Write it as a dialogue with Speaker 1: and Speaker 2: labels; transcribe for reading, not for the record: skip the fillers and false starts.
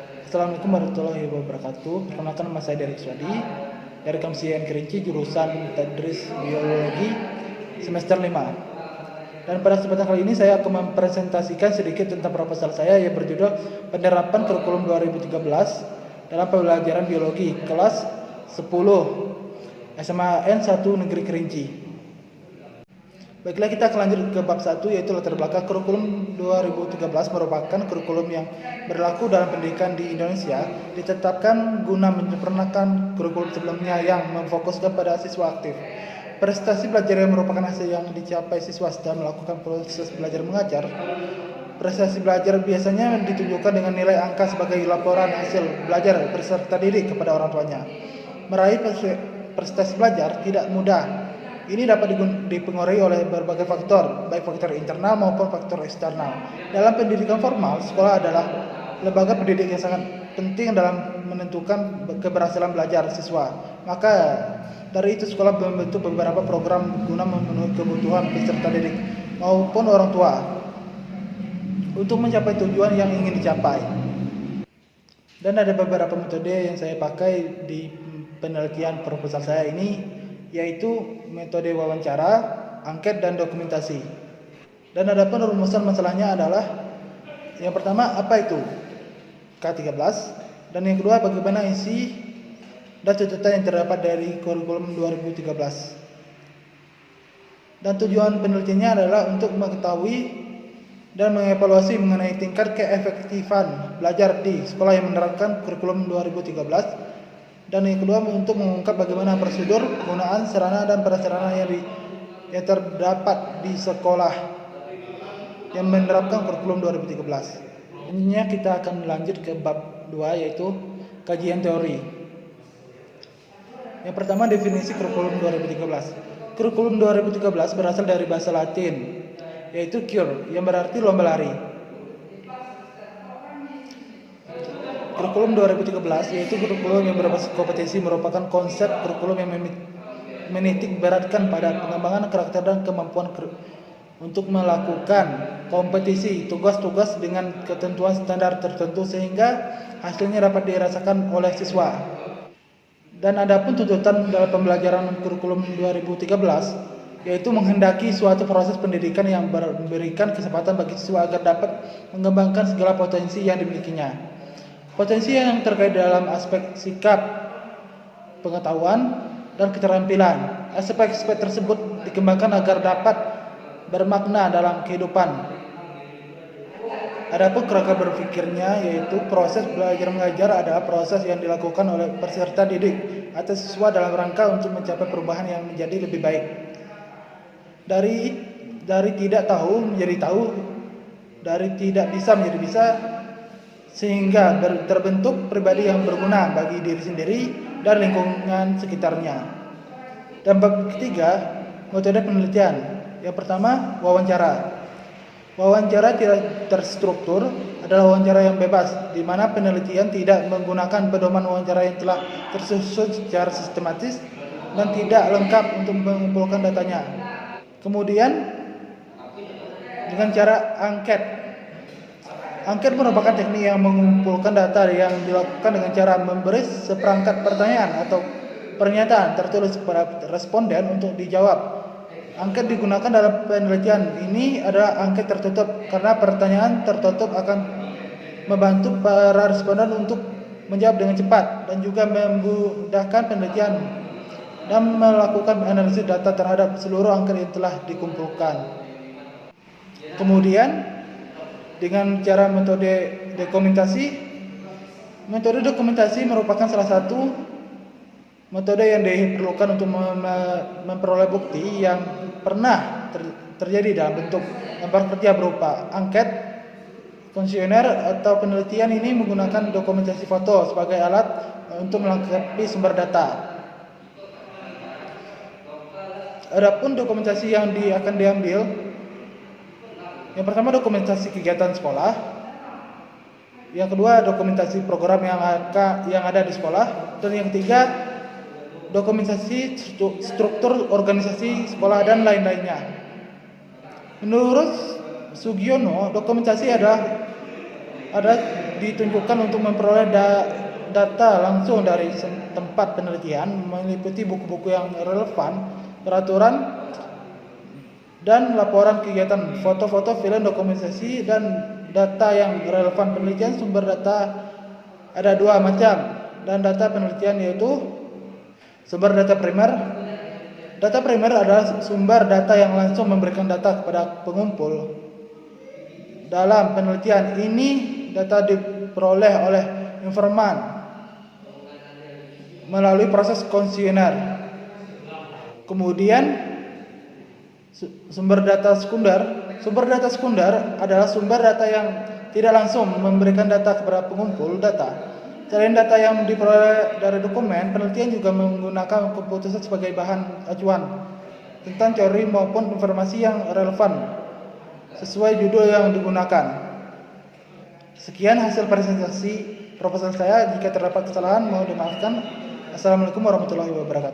Speaker 1: Assalamualaikum warahmatullahi wabarakatuh. Perkenalkan, nama saya Derek Swadi dari Kamsian Kerinci, jurusan Tadris Biologi semester 5. Dan pada kesempatan kali ini saya akan mempresentasikan sedikit tentang proposal saya yang berjudul Penerapan Kurikulum 2013 dalam Pembelajaran Biologi kelas 10 SMAN 1 Negeri Kerinci. Baiklah, kita akan lanjut ke bab 1, yaitu latar belakang. Kurikulum 2013 merupakan kurikulum yang berlaku dalam pendidikan di Indonesia, ditetapkan guna menyempurnakan kurikulum sebelumnya yang memfokuskan pada siswa aktif. Prestasi belajar yang merupakan hasil yang dicapai siswa setelah melakukan proses belajar mengajar. Prestasi belajar biasanya ditunjukkan dengan nilai angka sebagai laporan hasil belajar peserta didik kepada orang tuanya. Meraih prestasi belajar tidak mudah. Ini dapat dipengaruhi oleh berbagai faktor, baik faktor internal maupun faktor eksternal. Dalam pendidikan formal, sekolah adalah lembaga pendidik yang sangat penting dalam menentukan keberhasilan belajar siswa. Maka dari itu sekolah membentuk beberapa program guna memenuhi kebutuhan peserta didik maupun orang tua untuk mencapai tujuan yang ingin dicapai. Dan ada beberapa metode yang saya pakai di penelitian proposal saya ini, yaitu metode wawancara, angket, dan dokumentasi. Dan adapun rumusan masalahnya adalah, yang pertama, apa itu K13, dan yang kedua, bagaimana isi dan tuntutan yang terdapat dari kurikulum 2013. Dan tujuan penelitiannya adalah untuk mengetahui dan mengevaluasi mengenai tingkat keefektifan belajar di sekolah yang menerapkan kurikulum 2013. Dan yang kedua, untuk mengungkap bagaimana prosedur penggunaan sarana dan prasarana yang terdapat di sekolah yang menerapkan kurikulum 2013. Selanjutnya kita akan lanjut ke bab 2, yaitu kajian teori. Yang pertama, definisi kurikulum 2013. Kurikulum 2013 berasal dari bahasa Latin, yaitu cure, yang berarti lomba lari. Kurikulum 2013 yaitu kurikulum yang berbasis kompetensi, merupakan konsep kurikulum yang menitik beratkan pada pengembangan karakter dan kemampuan untuk melakukan kompetisi tugas-tugas dengan ketentuan standar tertentu sehingga hasilnya dapat dirasakan oleh siswa. Dan adapun tuntutan dalam pembelajaran kurikulum 2013 yaitu menghendaki suatu proses pendidikan yang memberikan kesempatan bagi siswa agar dapat mengembangkan segala potensi yang dimilikinya. Potensi yang terkait dalam aspek sikap, pengetahuan, dan keterampilan. Aspek-aspek tersebut dikembangkan agar dapat bermakna dalam kehidupan. Adapun kerangka berpikirnya, yaitu proses belajar mengajar adalah proses yang dilakukan oleh peserta didik atau siswa dalam rangka untuk mencapai perubahan yang menjadi lebih baik. Dari tidak tahu menjadi tahu, dari tidak bisa menjadi bisa, sehingga terbentuk pribadi yang berguna bagi diri sendiri dan lingkungan sekitarnya. Dan bab ketiga, metode penelitian. Yang pertama, wawancara. Wawancara tidak terstruktur adalah wawancara yang bebas, di mana penelitian tidak menggunakan pedoman wawancara yang telah tersusun secara sistematis dan tidak lengkap untuk mengumpulkan datanya. Kemudian, dengan cara angket. Angket merupakan teknik yang mengumpulkan data yang dilakukan dengan cara memberi seperangkat pertanyaan atau pernyataan tertulis kepada responden untuk dijawab. Angket digunakan dalam penelitian ini adalah angket tertutup karena pertanyaan tertutup akan membantu para responden untuk menjawab dengan cepat dan juga memudahkan penelitian dan melakukan analisis data terhadap seluruh angket yang telah dikumpulkan. Kemudian, dengan cara metode dokumentasi. Metode dokumentasi merupakan salah satu metode yang diperlukan untuk memperoleh bukti yang pernah terjadi dalam bentuk lembar kerja berupa angket, kuesioner, atau penelitian. Ini menggunakan dokumentasi foto sebagai alat untuk melengkapi sumber data. Adapun dokumentasi yang akan diambil, yang pertama, dokumentasi kegiatan sekolah. Yang kedua, dokumentasi program yang ada di sekolah. Dan yang ketiga, dokumentasi struktur organisasi sekolah dan lain-lainnya. Menurut Sugiono, dokumentasi adalah ditunjukkan untuk memperoleh data langsung dari tempat penelitian, meliputi buku-buku yang relevan, peraturan, dan laporan kegiatan, foto-foto, film, dokumentasi, dan data yang relevan penelitian. Sumber data ada dua macam, dan data penelitian yaitu sumber data primer. Data primer adalah sumber data yang langsung memberikan data kepada pengumpul. Dalam penelitian ini, data diperoleh oleh informan melalui proses kuesioner. Kemudian sumber data sekunder. Sumber data sekunder adalah sumber data yang tidak langsung memberikan data kepada pengumpul data. Selain data yang diperoleh dari dokumen, penelitian juga menggunakan keputusan sebagai bahan acuan tentang teori maupun informasi yang relevan sesuai judul yang digunakan. Sekian hasil presentasi proposal saya. Jika terdapat kesalahan mohon dimaafkan. Assalamualaikum warahmatullahi wabarakatuh.